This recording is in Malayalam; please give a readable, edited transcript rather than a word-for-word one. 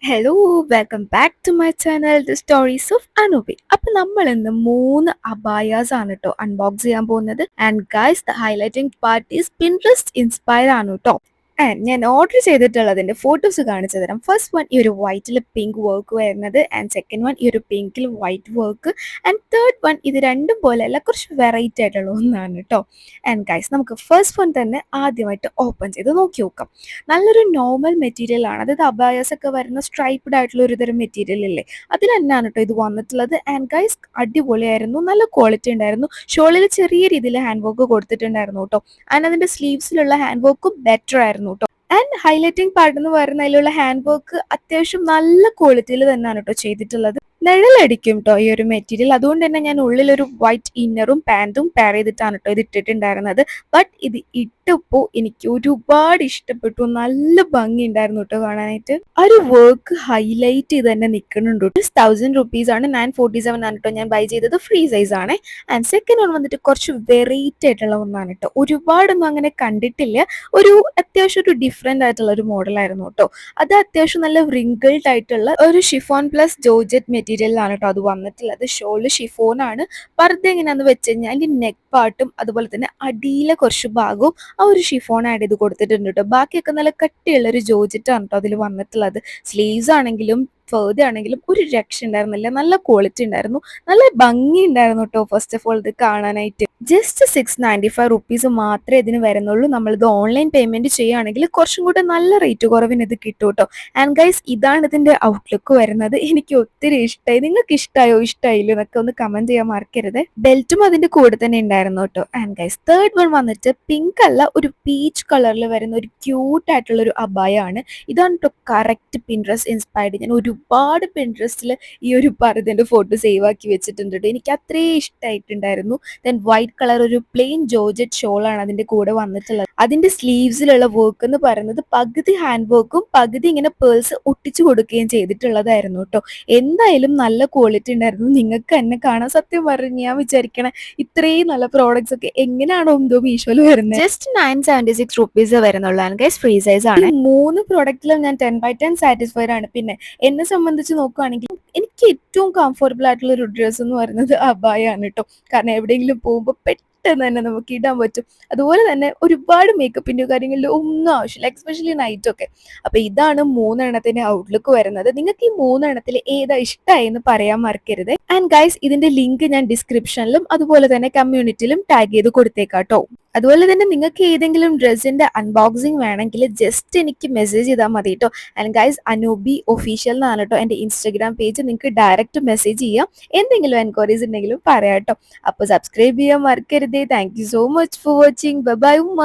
Hello, welcome back to my channel the stories of Anoopi. അപ്പൊ നമ്മൾ ഇന്ന് 3 അബായാസ് ആണ് കേട്ടോ അൺബോക്സ് ചെയ്യാൻ പോകുന്നത്. And guys, the highlighting part is Pinterest inspire ആണ് കേട്ടോ. ആൻഡ് ഞാൻ ഓർഡർ ചെയ്തിട്ടുള്ളതിന്റെ ഫോട്ടോസ് കാണിച്ചു തരാം. ഫസ്റ്റ് വൺ ഈ ഒരു വൈറ്റിൽ പിങ്ക് വർക്ക് വരുന്നത്, ആൻഡ് സെക്കൻഡ് വൺ ഈ ഒരു പിങ്കിൽ white work, and third one ഇത് രണ്ടും പോലെയല്ല, കുറച്ച് വെറൈറ്റി ആയിട്ടുള്ള ഒന്നാണ് കേട്ടോ. ആൻഡ് ഗൈസ്, നമുക്ക് ഫസ്റ്റ് വൺ തന്നെ ആദ്യമായിട്ട് ഓപ്പൺ ചെയ്ത് നോക്കി നോക്കാം. നല്ലൊരു നോർമൽ മെറ്റീരിയൽ ആണ്, അതായത് അബായാസ് ഒക്കെ വരുന്ന സ്ട്രൈപ്ഡ് ആയിട്ടുള്ള ഒരു തരം മെറ്റീരിയൽ ഇല്ലേ, അതിൽ തന്നെയാണ് കേട്ടോ ഇത് വന്നിട്ടുള്ളത്. ആൻഡ് ഗൈസ്, അടിപൊളിയായിരുന്നു, നല്ല ക്വാളിറ്റി ഉണ്ടായിരുന്നു. ഷോളിൽ ചെറിയ രീതിയിൽ ഹാൻഡ് വർക്ക് കൊടുത്തിട്ടുണ്ടായിരുന്നു കേട്ടോ. ആൻഡ് അതിന്റെ സ്ലീവ്സിലുള്ള ഹാൻഡ് വർക്കും ബെറ്റർ ആയിരുന്നു കേട്ടോ. ആൻഡ് ഹൈലൈറ്റിംഗ് പാർട്ട് എന്ന് പറയുന്ന അതിലുള്ള ഹാൻഡ് വർക്ക് അത്യാവശ്യം നല്ല ക്വാളിറ്റിയിൽ തന്നെയാണ് കേട്ടോ ചെയ്തിട്ടുള്ളത്. നിഴലടിക്കും കേട്ടോ ഈ ഒരു മെറ്റീരിയൽ, അതുകൊണ്ട് തന്നെ ഞാൻ ഉള്ളിലൊരു വൈറ്റ് ഇന്നറും പാൻറ്റും പെയർ ചെയ്തിട്ടാണ് കേട്ടോ ഇത് ഇട്ടിട്ടുണ്ടായിരുന്നത്. ബട്ട് ഇത് ഇട്ടപ്പോൾ എനിക്ക് ഒരുപാട് ഇഷ്ടപ്പെട്ടു, നല്ല ഭംഗി ഉണ്ടായിരുന്നു കേട്ടോ കാണാനായിട്ട്. ആ ഒരു വർക്ക് ഹൈലൈറ്റ് ചെയ്ത് തന്നെ നിൽക്കുന്നുണ്ട്. 1000 ആണ്, 947 ആണ് കേട്ടോ ഞാൻ ബൈ ചെയ്തത്. ഫ്രീ സൈസ് ആണ്. ആൻഡ് സെക്കൻഡ് വൺ വന്നിട്ട് കുറച്ച് വെറൈറ്റി ആയിട്ടുള്ള ഒന്നാണ് കേട്ടോ, ഒരുപാടൊന്നും അങ്ങനെ കണ്ടിട്ടില്ല. ഒരു അത്യാവശ്യം ഒരു ഡിഫറെന്റ് ആയിട്ടുള്ള ഒരു മോഡലായിരുന്നു കേട്ടോ. അത് അത്യാവശ്യം നല്ല റിങ്കിൾഡ് ആയിട്ടുള്ള ഒരു ഷിഫോൺ പ്ലസ് ജോർജറ്റ് മെറ്റീരിയലാണ് കേട്ടോ അത് വന്നിട്ടുള്ളത്. ഷോള് ഷിഫോൺ ആണ്. പർദ്ദ എങ്ങനെയാന്ന് വെച്ച് കഴിഞ്ഞാൽ നെക്ക് പാർട്ടും അതുപോലെ തന്നെ അടിയിലെ കുറച്ച് ഭാഗവും ആ ഒരു ഷിഫോൺ ആഡ് ചെയ്ത് കൊടുത്തിട്ടുണ്ട് കേട്ടോ. ബാക്കിയൊക്കെ നല്ല കട്ടിയുള്ള ഒരു ജോർജറ്റ് ആണ് കേട്ടോ അതിൽ വന്നിട്ടുള്ളത്. സ്ലീവ്സ് ആണെങ്കിലും ഫേർദ ആണെങ്കിലും ഒരു രക്ഷ ഉണ്ടായിരുന്നില്ല, നല്ല ക്വാളിറ്റി ഉണ്ടായിരുന്നു, നല്ല ഭംഗി ഉണ്ടായിരുന്നു കേട്ടോ. ഫസ്റ്റ് ഓഫ് ഓൾ ഇത് കാണാനായിട്ട് ജസ്റ്റ് 695 മാത്രമേ ഇതിന് വരുന്നുള്ളൂ. നമ്മളിത് ഓൺലൈൻ പേയ്മെന്റ് ചെയ്യുകയാണെങ്കിൽ കുറച്ചും കൂടെ നല്ല റേറ്റ് കുറവിന് ഇത് കിട്ടും കേട്ടോ. ആൻഡ് ഗൈസ്, ഇതാണ് ഇതിന്റെ ഔട്ട്ലുക്ക് വരുന്നത്. എനിക്ക് ഒത്തിരി ഇഷ്ടമായി. നിങ്ങൾക്ക് ഇഷ്ടമായോ ഇഷ്ടമായില്ലോ എന്നൊക്കെ ഒന്ന് കമന്റ് ചെയ്യാൻ മറക്കരുത്. ബെൽറ്റും അതിന്റെ കൂടെ തന്നെ ഉണ്ടായിരുന്നു കേട്ടോ. ആൻഡ് ഗൈസ്, തേർഡ് വൺ വന്നിട്ട് പിങ്ക് അല്ല, ഒരു പീച്ച് കളറിൽ വരുന്ന ഒരു ക്യൂട്ട് ആയിട്ടുള്ള ഒരു അബായാണ്. ഇതാണ് കേട്ടോ കറക്റ്റ് പിൻട്രസ്റ്റ് ഇൻസ്പയർഡ്. ഞാൻ ഒരുപാട് പിൻട്രസ്റ്റിൽ ഈ ഒരു പർദ്ദന്റെ ഫോട്ടോ സേവ് ആക്കി വെച്ചിട്ടുണ്ട് കേട്ടോ. എനിക്ക് അത്രയും ഇഷ്ടമായിട്ടുണ്ടായിരുന്നു. ദെൻ വൈറ്റ് കളർ ഒരു പ്ലെയിൻ ജോർജറ്റ് ഷോളാണ് അതിന്റെ കൂടെ വന്നിട്ടുള്ളത്. അതിന്റെ സ്ലീവ്സിലുള്ള വർക്ക് എന്ന് പറയുന്നത് പകുതി ഹാൻഡ് വർക്കും പകുതി ഇങ്ങനെ പേഴ്സ് ഒട്ടിച്ചു കൊടുക്കുകയും ചെയ്തിട്ടുള്ളതായിരുന്നു കേട്ടോ. എന്തായാലും നല്ല ക്വാളിറ്റി ഉണ്ടായിരുന്നു. നിങ്ങൾക്ക് എന്നെ കാണാൻ സത്യം പറഞ്ഞ് ഞാൻ വിചാരിക്കണേ ഇത്രയും നല്ല പ്രോഡക്ട്സ് ഒക്കെ എങ്ങനെയാണോ എന്തോ മീഷോയിൽ വരുന്നത്. ജസ്റ്റ് 976 വരുന്നുള്ളൂ. ഗൈസ്, ഫ്രീ സൈസ് ആണ്. 3 പ്രോഡക്റ്റിലും ഞാൻ 10/10 സാറ്റിസ്ഫൈഡ് ആണ്. പിന്നെ എന്നെ സംബന്ധിച്ച് നോക്കുകയാണെങ്കിൽ എനിക്ക് ഏറ്റവും കംഫർട്ടബിൾ ആയിട്ടുള്ള ഒരു ഡ്രസ്സ് എന്ന് പറയുന്നത് അബായാണ് കേട്ടോ. കാരണം എവിടെയെങ്കിലും പോകുമ്പോൾ പെട്ടെന്ന് തന്നെ നമുക്ക് ഇടാൻ പറ്റും. അതുപോലെ തന്നെ ഒരുപാട് മേക്കപ്പിന്റെ കാര്യങ്ങളിൽ ഒന്നും ആവശ്യമില്ല, എക്സ്പെഷ്യലി നൈറ്റ് ഒക്കെ. അപ്പൊ ഇതാണ് 3 ഔട്ട്ലുക്ക് വരുന്നത്. നിങ്ങൾക്ക് ഈ 3 ഏതാ ഇഷ്ടമായി എന്ന് പറയാൻ മറക്കരുത്. ആൻഡ് ഗൈസ്, ഇതിന്റെ ലിങ്ക് ഞാൻ ഡിസ്ക്രിപ്ഷനിലും അതുപോലെ തന്നെ കമ്മ്യൂണിറ്റിയിലും ടാഗ് ചെയ്ത് കൊടുത്തേക്കാട്ടോ. അതുപോലെ തന്നെ നിങ്ങൾക്ക് ഏതെങ്കിലും ഡ്രസ്സിന്റെ അൺബോക്സിങ് വേണമെങ്കിൽ ജസ്റ്റ് എനിക്ക് മെസ്സേജ് ചെയ്താൽ മതി കേട്ടോ. ആൻഡ് ഗൈസ്, അനൂബി ഒഫീഷ്യൽ എന്നാണ് കേട്ടോ എൻ്റെ ഇൻസ്റ്റഗ്രാം പേജ്. നിങ്ങൾക്ക് ഡയറക്റ്റ് മെസ്സേജ് ചെയ്യാം, എന്തെങ്കിലും എൻക്വയറീസ് ഉണ്ടെങ്കിലും പറയാം കേട്ടോ. അപ്പോൾ സബ്സ്ക്രൈബ് ചെയ്യാൻ മറക്കരുതേ. Thank you so much for watching. Bye bye ഉമ്മ.